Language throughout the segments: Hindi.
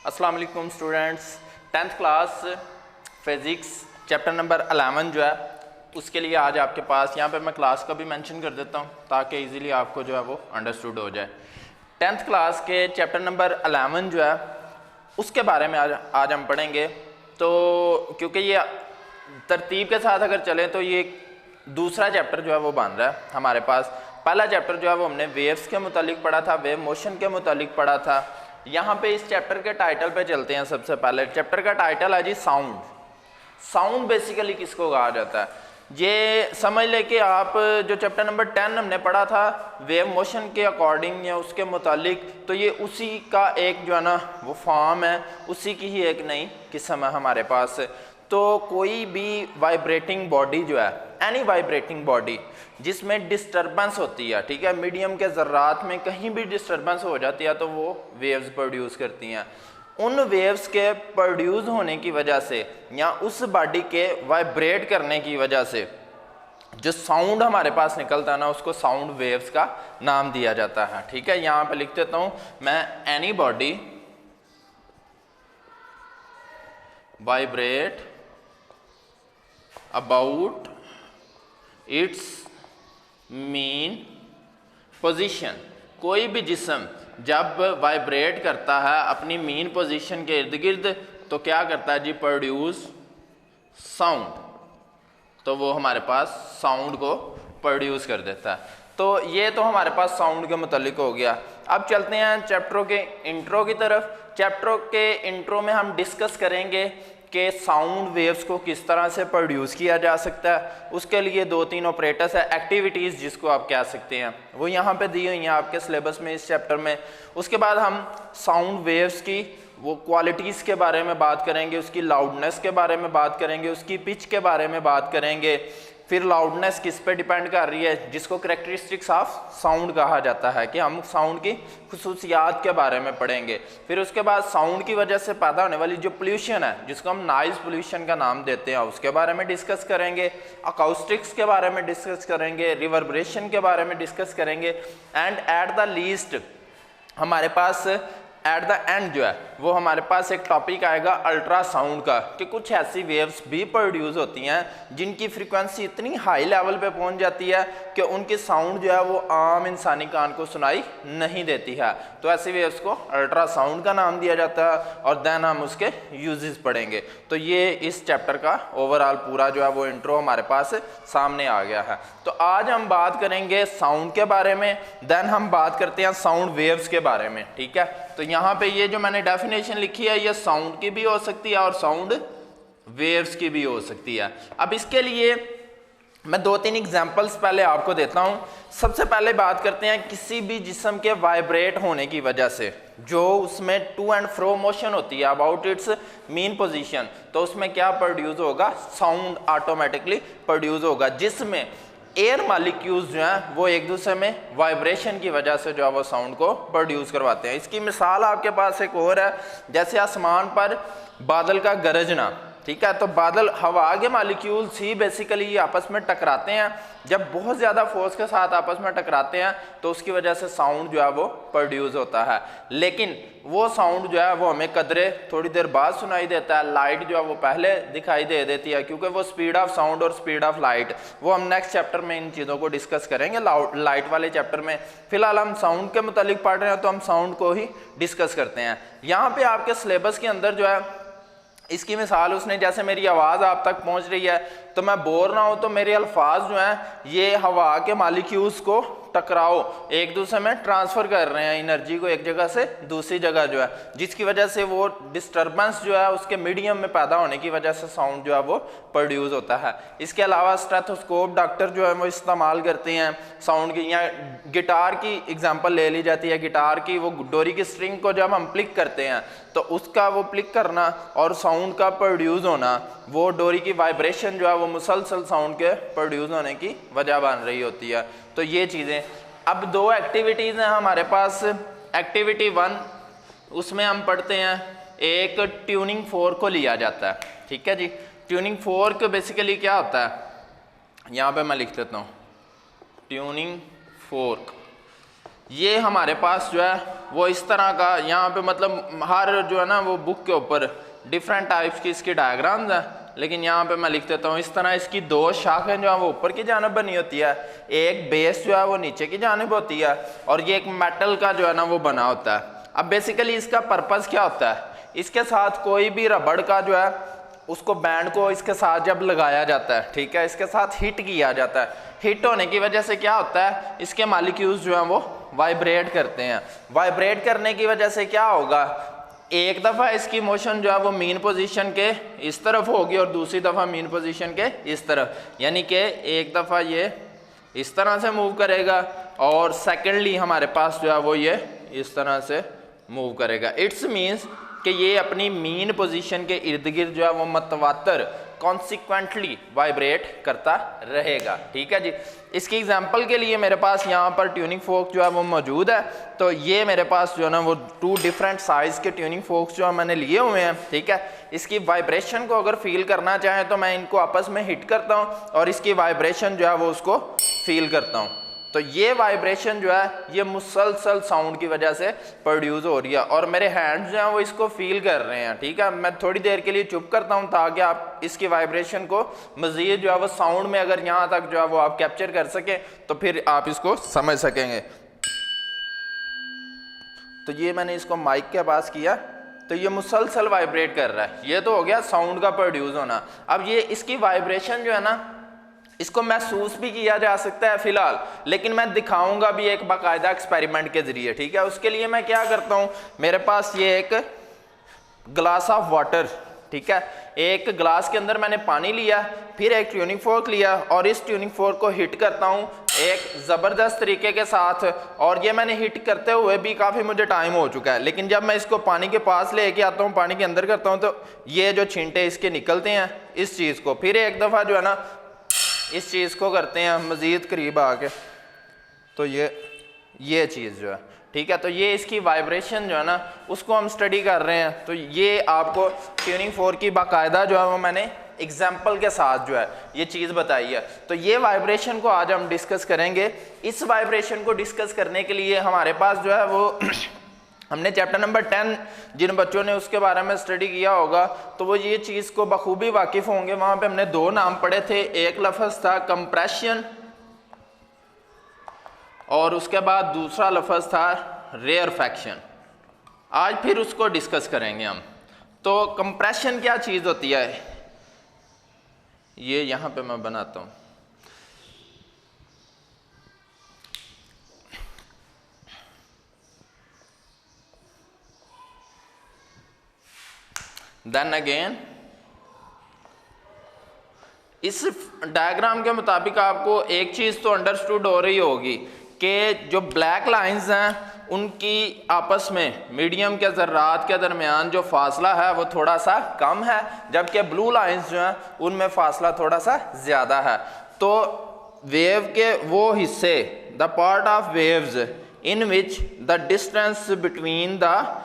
अस्सलाम वालेकुम students. 10th class physics chapter number 11 जो है उसके लिए आज आपके पास यहाँ पे मैं क्लास का भी मेंशन कर देता हूँ ताकि इजीली आपको जो है वो अंडरस्टूड हो जाए। 10th क्लास के चैप्टर नंबर 11 जो है उसके बारे में आज हम पढ़ेंगे। तो क्योंकि ये तरतीब के साथ अगर चलें तो ये दूसरा चैप्टर जो है वो बन रहा है हमारे पास। पहला चैप्टर जो है वो हमने वेव्स के मुतालिक पढ़ा था, वेव मोशन के मुतालिक पढ़ा था। यहाँ पे इस चैप्टर के टाइटल पे चलते हैं। सबसे पहले चैप्टर का टाइटल है जी साउंड। साउंड बेसिकली किसको कहा जाता है, ये समझ ले कि आप जो चैप्टर नंबर 10 हमने पढ़ा था वेव मोशन के अकॉर्डिंग या उसके मुतालिक, तो ये उसी का एक जो है ना वो फॉर्म है, उसी की ही एक नई किस्म है हमारे पास। तो कोई भी वाइब्रेटिंग बॉडी जो है, एनी वाइब्रेटिंग बॉडी जिसमें डिस्टर्बेंस होती है, ठीक है, मीडियम के ज़र्रात में कहीं भी डिस्टर्बेंस हो जाती है तो वो वेव्स प्रोड्यूस करती हैं। उन वेव्स के प्रोड्यूस होने की वजह से या उस बॉडी के वाइब्रेट करने की वजह से जो साउंड हमारे पास निकलता है ना उसको साउंड वेव्स का नाम दिया जाता है। ठीक है, यहाँ पे लिख देता हूँ मैं, any body vibrate about it's mean position. कोई भी जिस्म जब वाइब्रेट करता है अपनी मीन पोजीशन के इर्द गिर्द तो क्या करता है जी, प्रोड्यूस साउंड। तो वो हमारे पास साउंड को प्रोड्यूस कर देता है। तो ये तो हमारे पास साउंड के मुतालिक हो गया। अब चलते हैं चैप्टरों के इंट्रो की तरफ। चैप्टरों के इंट्रो में हम डिस्कस करेंगे कि साउंड वेव्स को किस तरह से प्रोड्यूस किया जा सकता है। उसके लिए 2-3 ऑपरेटर्स है, एक्टिविटीज़ जिसको आप कह सकते हैं, वो यहाँ पे दी हुई हैं आपके सिलेबस में इस चैप्टर में। उसके बाद हम साउंड वेव्स की वो क्वालिटीज़ के बारे में बात करेंगे, उसकी लाउडनेस के बारे में बात करेंगे, उसकी पिच के बारे में बात करेंगे। फिर लाउडनेस किस पे डिपेंड कर रही है, जिसको करैक्टरिस्टिक्स ऑफ साउंड कहा जाता है, कि हम साउंड की खुसूसियात के बारे में पढ़ेंगे। फिर उसके बाद साउंड की वजह से पैदा होने वाली जो पोल्यूशन है जिसको हम नॉइज़ पोल्यूशन का नाम देते हैं उसके बारे में डिस्कस करेंगे। अकाउस्टिक्स के बारे में डिस्कस करेंगे, रिवर्बरेशन के बारे में डिस्कस करेंगे। एंड एट द लीस्ट हमारे पास एट द एंड जो है वो हमारे पास एक टॉपिक आएगा अल्ट्रासाउंड का, कि कुछ ऐसी वेव्स भी प्रोड्यूस होती हैं जिनकी फ्रीक्वेंसी इतनी हाई लेवल पे पहुंच जाती है कि उनकी साउंड जो है वो आम इंसानी कान को सुनाई नहीं देती है। तो ऐसी वेव्स को अल्ट्रासाउंड का नाम दिया जाता है और देन हम उसके यूजेस पढ़ेंगे। तो ये इस चैप्टर का ओवरऑल पूरा जो है वो इंट्रो हमारे पास सामने आ गया है। तो आज हम बात करेंगे साउंड के बारे में, देन हम बात करते हैं साउंड वेव्स के बारे में। ठीक है, तो यहाँ पे ये जो मैंने डेफिनेशन लिखी है ये साउंड की भी हो सकती है और साउंड वेव्स की भी हो सकती है। अब इसके लिए मैं 2-3 एग्जांपल्स पहले आपको देता हूँ। सबसे पहले बात करते हैं किसी भी जिस्म के वाइब्रेट होने की वजह से जो उसमें टू एंड फ्रो मोशन होती है अबाउट इट्स मीन पोजीशन, तो उसमें क्या प्रोड्यूस होगा, साउंड ऑटोमेटिकली प्रोड्यूस होगा, जिसमें एयर मालिक्यूल्स जो हैं वो एक दूसरे में वाइब्रेशन की वजह से जो है वो साउंड को प्रोड्यूस करवाते हैं। इसकी मिसाल आपके पास एक और है, जैसे आसमान पर बादल का गरजना। ठीक है, तो बादल हवा के मालिक्यूल्स ही बेसिकली आपस में टकराते हैं। जब बहुत ज़्यादा फोर्स के साथ आपस में टकराते हैं तो उसकी वजह से साउंड जो है वो प्रोड्यूस होता है। लेकिन वो साउंड जो है वो हमें कदरे थोड़ी देर बाद सुनाई देता है, लाइट जो है वो पहले दिखाई दे देती है, क्योंकि वो स्पीड ऑफ साउंड और स्पीड ऑफ लाइट वो हम नेक्स्ट चैप्टर में इन चीज़ों को डिस्कस करेंगे, लाइट वाले चैप्टर में। फिलहाल हम साउंड के मुतालिक पढ़ रहे हैं तो हम साउंड को ही डिस्कस करते हैं। यहाँ पे आपके सिलेबस के अंदर जो है इसकी मिसाल उसने, जैसे मेरी आवाज़ आप तक पहुंच रही है तो मैं बोल रहा हूं तो मेरे अल्फाज जो हैं ये हवा के मालिक्यूल्स को टकराओ एक दूसरे में ट्रांसफ़र कर रहे हैं एनर्जी को एक जगह से दूसरी जगह जो है, जिसकी वजह से वो डिस्टर्बेंस जो है उसके मीडियम में पैदा होने की वजह से साउंड जो है वो प्रोड्यूस होता है। इसके अलावा स्टेथोस्कोप डॉक्टर जो है वो इस्तेमाल करते हैं साउंड की, या गिटार की एग्जांपल ले ली जाती है। गिटार की वो डोरी की स्ट्रिंग को जब हम प्लिक करते हैं तो उसका वो प्लिक करना और साउंड का प्रोड्यूस होना, वो डोरी की वाइब्रेशन जो है वो मुसलसल साउंड के प्रोड्यूस होने की वजह बन रही होती है। तो ये चीज़ें। अब 2 एक्टिविटीज़ हैं हमारे पास। एक्टिविटी 1 उसमें हम पढ़ते हैं, एक ट्यूनिंग फोर्क को लिया जाता है। ठीक है जी, ट्यूनिंग फोर्क बेसिकली क्या होता है, यहाँ पे मैं लिख देता हूँ ट्यूनिंग फोर्क। ये हमारे पास जो है वो इस तरह का यहाँ पे मतलब हर जो है ना वो बुक के ऊपर डिफरेंट टाइप्स की इसकी डायग्राम्स हैं, लेकिन यहाँ पे मैं लिख देता हूँ इस तरह। इसकी दो शाखें जो है वो ऊपर की जानिब बनी होती है, एक बेस जो है वो नीचे की जानिब होती है, और ये एक मेटल का जो है ना वो बना होता है। अब बेसिकली इसका पर्पज़ क्या होता है, इसके साथ कोई भी रबड़ का जो है उसको बैंड को इसके साथ जब लगाया जाता है, ठीक है, इसके साथ हिट किया जाता है, हिट होने की वजह से क्या होता है, इसके मॉलिक्यूल्स जो हैं वो वाइब्रेट करते हैं। वाइब्रेट करने की वजह से क्या होगा, एक दफ़ा इसकी मोशन जो है वो मीन पोजीशन के इस तरफ होगी और दूसरी दफ़ा मीन पोजीशन के इस तरफ, यानी कि एक दफ़ा ये इस तरह से मूव करेगा और सेकेंडली हमारे पास जो है वो ये इस तरह से मूव करेगा। इट्स मीन्स कि ये अपनी मीन पोजीशन के इर्द गिर्द जो है वो मतवातर कॉन्सिक्वेंटली वाइब्रेट करता रहेगा। ठीक है जी। इसकी एग्जांपल के लिए मेरे पास यहाँ पर ट्यूनिंग फोक जो है वो मौजूद है, तो ये मेरे पास जो है ना वो 2 डिफरेंट साइज़ के ट्यूनिंग फोक्स जो है मैंने लिए हुए हैं। ठीक है, इसकी वाइब्रेशन को अगर फील करना चाहें तो मैं इनको आपस में हिट करता हूँ और इसकी वाइब्रेशन जो है वो उसको फील करता हूँ, तो ये वाइब्रेशन जो है ये मुसलसल साउंड की वजह से प्रोड्यूस हो रही है और मेरे हैंड्स जो हैं वो इसको फील कर रहे हैं। ठीक है, मैं थोड़ी देर के लिए चुप करता हूं ताकि आप इसकी वाइब्रेशन को मज़ीद जो है वो साउंड में अगर यहाँ तक जो है वो आप कैप्चर कर सकें तो फिर आप इसको समझ सकेंगे। तो ये मैंने इसको माइक के पास किया तो ये मुसलसल वाइब्रेट कर रहा है, ये तो हो गया साउंड का प्रोड्यूस होना। अब ये इसकी वाइब्रेशन जो है ना इसको महसूस भी किया जा सकता है फिलहाल, लेकिन मैं दिखाऊंगा भी एक बाकायदा एक्सपेरिमेंट के जरिए। ठीक है, उसके लिए मैं क्या करता हूँ, मेरे पास ये एक ग्लास ऑफ वाटर, ठीक है, एक ग्लास के अंदर मैंने पानी लिया, फिर एक ट्यूनिंग फोर्क लिया और इस ट्यूनिंग फोर्क को हिट करता हूँ एक ज़बरदस्त तरीके के साथ, और ये मैंने हिट करते हुए भी काफ़ी मुझे टाइम हो चुका है, लेकिन जब मैं इसको पानी के पास ले आता हूँ, पानी के अंदर करता हूँ, तो ये जो छींटे इसके निकलते हैं इस चीज़ को, फिर एक दफ़ा जो है ना इस चीज़ को करते हैं मज़ीद करीब आके, तो ये चीज़ जो है, ठीक है, तो ये इसकी वाइब्रेशन जो है ना उसको हम स्टडी कर रहे हैं। तो ये आपको ट्यूनिंग फोर्क की बाकायदा जो है वो मैंने एग्जाम्पल के साथ जो है ये चीज़ बताई है। तो ये वाइब्रेशन को आज हम डिस्कस करेंगे। इस वाइब्रेशन को डिस्कस करने के लिए हमारे पास जो है वो हमने चैप्टर नंबर 10 जिन बच्चों ने उसके बारे में स्टडी किया होगा तो वो ये चीज़ को बखूबी वाकिफ़ होंगे। वहाँ पे हमने 2 नाम पढ़े थे, एक लफ्ज़ था कंप्रेशन और उसके बाद दूसरा लफ्ज़ था रेयरफैक्शन। आज फिर उसको डिस्कस करेंगे हम। तो कंप्रेशन क्या चीज़ होती है, ये यहाँ पे मैं बनाता हूँ। देन अगेन इस डायग्राम के मुताबिक आपको एक चीज़ तो अंडरस्टूड हो रही होगी कि जो ब्लैक लाइंस हैं उनकी आपस में मीडियम के ज़र्रात के दरमियान जो फासला है वो थोड़ा सा कम है, जबकि ब्लू लाइंस जो हैं उनमें फासला थोड़ा सा ज़्यादा है। तो वेव के वो हिस्से, the part of waves in which the distance between the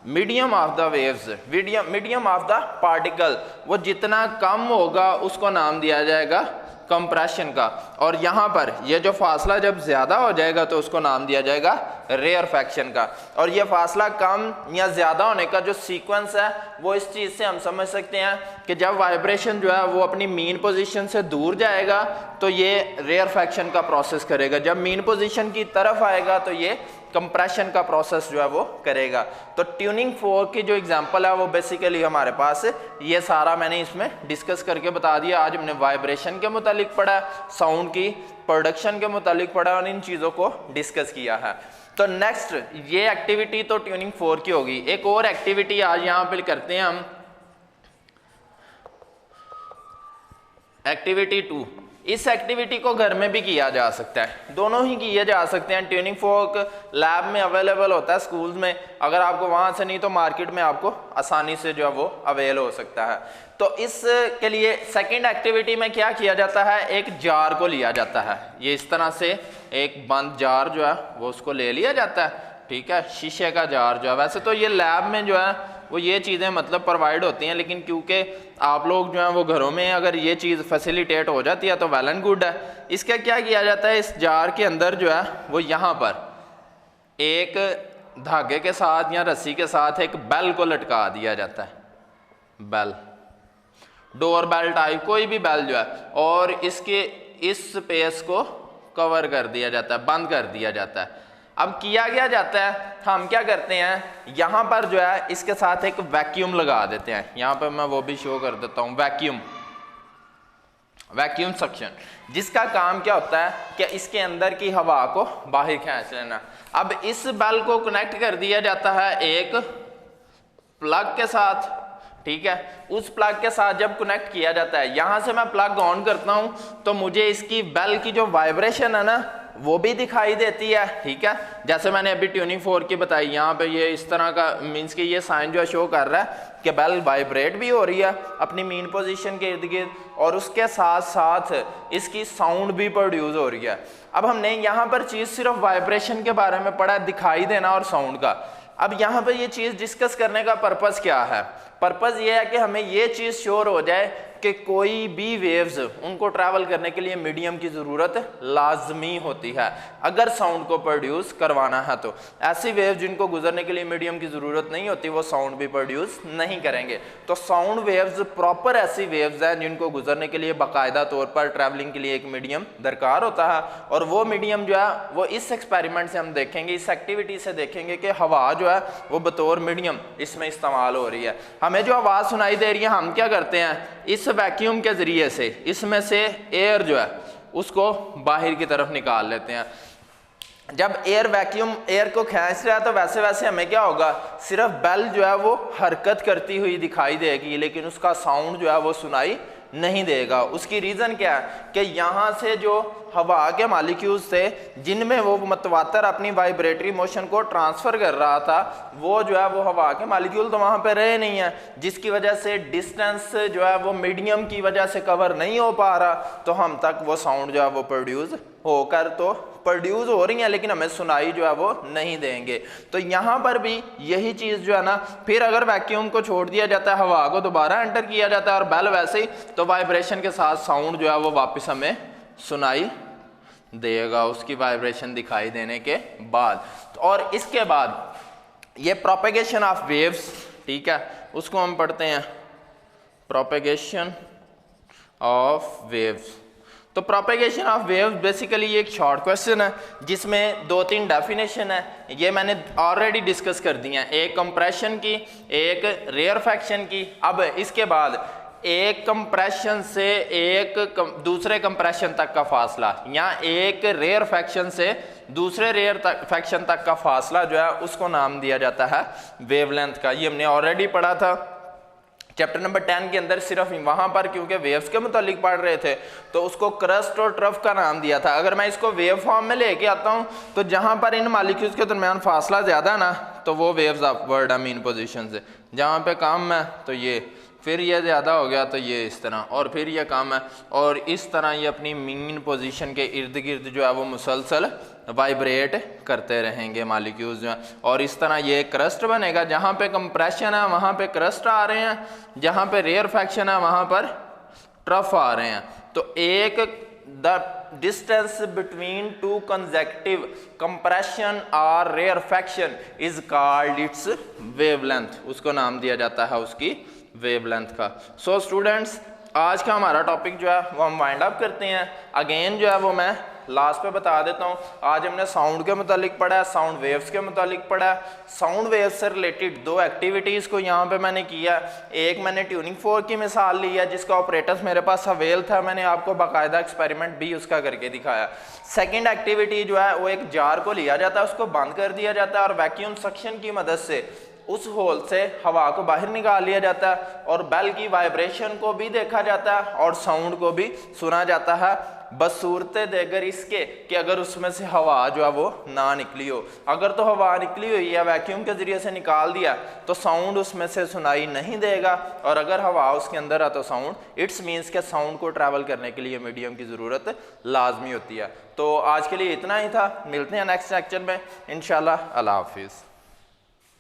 medium of the waves, medium of the particle, वो जितना कम होगा उसको नाम दिया जाएगा कंप्रेशन का, और यहाँ पर ये जो फासला जब ज़्यादा हो जाएगा तो उसको नाम दिया जाएगा रेयरफैक्शन का। और ये फासला कम या ज़्यादा होने का जो सीक्वेंस है वो इस चीज़ से हम समझ सकते हैं कि जब वाइब्रेशन जो है वो अपनी मीन पोजीशन से दूर जाएगा तो ये रेयरफैक्शन का प्रोसेस करेगा, जब मीन पोजीशन की तरफ आएगा तो ये कंप्रेशन का प्रोसेस जो है वो करेगा। तो ट्यूनिंग फोर्क की जो एग्जांपल है वो बेसिकली हमारे पास ये सारा मैंने इसमें डिस्कस करके बता दिया। आज हमने वाइब्रेशन के मुतालिक पढ़ा, साउंड की प्रोडक्शन के मुतालिक पढ़ा और इन चीज़ों को डिस्कस किया है। तो नेक्स्ट ये एक्टिविटी तो ट्यूनिंग फोर्क की होगी। एक और एक्टिविटी आज यहाँ पे करते हैं हम, एक्टिविटी 2। इस एक्टिविटी को घर में भी किया जा सकता है, दोनों ही किए जा सकते हैं। ट्यूनिंग फोर्क लैब में अवेलेबल होता है स्कूल्स में, अगर आपको वहाँ से नहीं तो मार्केट में आपको आसानी से जो है वो अवेल हो सकता है। तो इसके लिए सेकंड एक्टिविटी में क्या किया जाता है, एक जार को लिया जाता है, ये इस तरह से एक बंद जार जो है वो उसको ले लिया जाता है, ठीक है, शीशे का जार जो है। वैसे तो ये लैब में जो है वो ये चीज़ें मतलब प्रोवाइड होती हैं, लेकिन क्योंकि आप लोग जो हैं वो घरों में अगर ये चीज़ फैसिलिटेट हो जाती है तो वेल एंड गुड है। इसका क्या किया जाता है, इस जार के अंदर जो है वो यहाँ पर एक धागे के साथ या रस्सी के साथ एक बेल को लटका दिया जाता है, बेल, डोर बेल टाइप कोई भी बेल जो है, और इसके इस स्पेस को कवर कर दिया जाता है, बंद कर दिया जाता है। अब किया क्या जाता है, हम क्या करते हैं, यहाँ पर जो है इसके साथ एक वैक्यूम लगा देते हैं। यहाँ पर मैं वो भी शो कर देता हूँ, वैक्यूम सक्शन, जिसका काम क्या होता है कि इसके अंदर की हवा को बाहर खींच लेना। अब इस बेल को कनेक्ट कर दिया जाता है एक प्लग के साथ, ठीक है। उस प्लग के साथ जब कनेक्ट किया जाता है, यहां से मैं प्लग ऑन करता हूं तो मुझे इसकी बेल की जो वाइब्रेशन है ना वो भी दिखाई देती है, ठीक है। जैसे मैंने अभी ट्यूनिंग 4 की बताई, यहाँ पे ये इस तरह का मीन्स कि ये साइन जो है शो कर रहा है कि बेल वाइब्रेट भी हो रही है अपनी मीन पोजीशन के इर्द गिर्द, और उसके साथ साथ इसकी साउंड भी प्रोड्यूस हो रही है। अब हमने यहाँ पर चीज़ सिर्फ वाइब्रेशन के बारे में पढ़ा, दिखाई देना और साउंड का। अब यहाँ पर ये चीज़ डिस्कस करने का पर्पज़ क्या है, पर्पज़ ये है कि हमें ये चीज़ श्योर हो जाए कि कोई भी वेव्स उनको ट्रैवल करने के लिए मीडियम की ज़रूरत लाजमी होती है अगर साउंड को प्रोड्यूस करवाना है। तो ऐसी वेव्स जिनको गुजरने के लिए मीडियम की ज़रूरत नहीं होती वो साउंड भी प्रोड्यूस नहीं करेंगे। तो साउंड वेव्स प्रॉपर ऐसी वेव्स हैं जिनको गुजरने के लिए बाकायदा तौर पर ट्रैवलिंग के लिए एक मीडियम दरकार होता है, और वो मीडियम जो है वो इस एक्सपेरिमेंट से हम देखेंगे, इस एक्टिविटी से देखेंगे कि हवा जो है वो बतौर मीडियम इसमें इस्तेमाल हो रही है। हमें जो आवाज़ सुनाई दे रही है, हम क्या करते हैं, इस वैक्यूम के जरिए से इसमें से एयर जो है उसको बाहर की तरफ निकाल लेते हैं। जब एयर वैक्यूम एयर को खींच रहा है तो वैसे वैसे हमें क्या होगा, सिर्फ बेल जो है वो हरकत करती हुई दिखाई देगी, लेकिन उसका साउंड जो है वो सुनाई नहीं देगा। उसकी रीज़न क्या है कि यहाँ से जो हवा के मॉलिक्यूल्स थे जिनमें वो मतवातर अपनी वाइब्रेटरी मोशन को ट्रांसफ़र कर रहा था, वो जो है वो हवा के मॉलिक्यूल तो वहाँ पे रहे नहीं है, जिसकी वजह से डिस्टेंस जो है वो मीडियम की वजह से कवर नहीं हो पा रहा, तो हम तक वो साउंड जो है वो प्रोड्यूस होकर तो प्रोड्यूस हो रही हैं लेकिन हमें सुनाई जो है वो नहीं देंगे। तो यहाँ पर भी यही चीज़ जो है ना, फिर अगर वैक्यूम को छोड़ दिया जाता है, हवा को दोबारा एंटर किया जाता है और बेल वैसे ही, तो वाइब्रेशन के साथ साउंड जो है वो वापस हमें सुनाई देगा उसकी वाइब्रेशन दिखाई देने के बाद। और इसके बाद ये प्रोपेगेशन ऑफ वेव्स, ठीक है, उसको हम पढ़ते हैं, प्रोपेगेशन ऑफ वेव्स। तो प्रोपेगेशन ऑफ वेव्स बेसिकली ये एक शॉर्ट क्वेश्चन है जिसमें 2-3 डेफिनेशन है, ये मैंने ऑलरेडी डिस्कस कर दी हैं, एक कंप्रेशन की, एक रेयरफैक्शन की। अब इसके बाद एक कंप्रेशन से एक दूसरे कंप्रेशन तक का फासला, या एक रेयरफैक्शन से दूसरे रेयरफैक्शन तक का फासला जो है उसको नाम दिया जाता है वेवलेंथ का। ये हमने ऑलरेडी पढ़ा था चैप्टर नंबर 10 के अंदर। सिर्फ वहाँ पर क्योंकि वेव्स के मुतालिक पढ़ रहे थे तो उसको क्रस्ट और ट्रफ का नाम दिया था। अगर मैं इसको वेव फॉर्म में लेके आता हूँ तो जहाँ पर इन मॉलिक्यूल्स के दरमियान फासला ज़्यादा है ना, तो वो वेव्स अपवर्ड है मीन पोजीशन से, जहाँ पे कम है तो ये, फिर ये ज़्यादा हो गया तो ये इस तरह, और फिर ये कम है, और इस तरह ये अपनी मीन पोजीशन के इर्द गिर्द जो है वो मुसलसल वाइब्रेट करते रहेंगे मॉलिक्यूल्स जो हैं, और इस तरह ये क्रस्ट बनेगा। जहाँ पे कंप्रेशन है वहाँ पे क्रस्ट आ रहे हैं, जहाँ पे रेयरफैक्शन है वहाँ पर ट्रफ आ रहे हैं। तो एक the distance between two consecutive compression और rarefaction is called its wavelength, उसको नाम दिया जाता है उसकी वेवलेंथ का। सो स्टूडेंट्स, आज का हमारा टॉपिक जो है वो हम वाइंड अप करते हैं। अगेन जो है वो मैं लास्ट पे बता देता हूँ, आज हमने साउंड के मुतालिक पढ़ा है, साउंड वेव्स के मुतालिक पढ़ा है। साउंड वेव्स से रिलेटेड 2 एक्टिविटीज़ को यहाँ पे मैंने किया। एक मैंने ट्यूनिंग 4 की मिसाल ली है जिसका ऑपरेटर्स मेरे पास अवेल था, मैंने आपको बाकायदा एक्सपेरिमेंट भी उसका करके दिखाया। सेकेंड एक्टिविटी जो है वो एक जार को लिया जाता है, उसको बंद कर दिया जाता है और वैक्यूम सक्शन की मदद से उस होल से हवा को बाहर निकाल लिया जाता है, और बेल की वाइब्रेशन को भी देखा जाता है और साउंड को भी सुना जाता है, बसूरत देगर इसके कि अगर उसमें से हवा जो है वो ना निकली हो। अगर तो हवा निकली हुई या वैक्यूम के ज़रिए से निकाल दिया तो साउंड उसमें से सुनाई नहीं देगा, और अगर हवा उसके अंदर है तो साउंड, इट्स मीन्स के साउंड को ट्रैवल करने के लिए मीडियम की ज़रूरत लाजमी होती है। तो आज के लिए इतना ही था, मिलते हैं नेक्स्ट लेक्चर में इंशाल्लाह। अल्लाह हाफिज़।